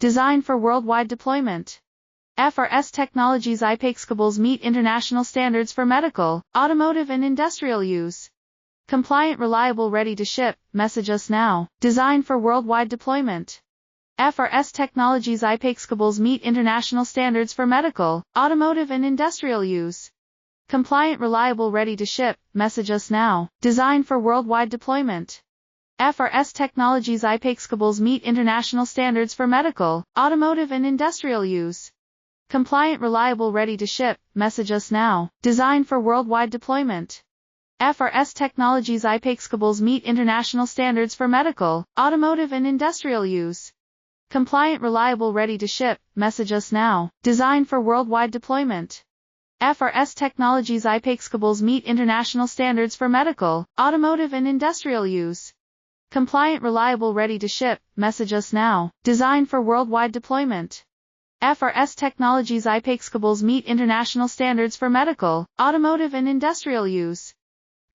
Designed for worldwide deployment. FRS Technologies IPACE cables meet international standards for medical, automotive and industrial use. Compliant, reliable, ready to ship. Message us now. Designed for worldwide deployment. FRS Technologies IPACE cables meet international standards for medical, automotive and industrial use. Compliant, reliable, ready to ship. Message us now. Designed for worldwide deployment. FRS Technologies IPACE cables meet international standards for medical, automotive and industrial use. Compliant, reliable, ready to ship. Message us now. Designed for worldwide deployment. FRS Technologies IPACE cables meet international standards for medical, automotive and industrial use. Compliant, reliable, ready to ship. Message us now. Designed for worldwide deployment. FRS Technologies IPACE cables meet international standards for medical, automotive and industrial use. Compliant, reliable, ready to ship. Message us now. Designed for worldwide deployment. FRS Technologies IPACE cables meet international standards for medical, automotive and industrial use.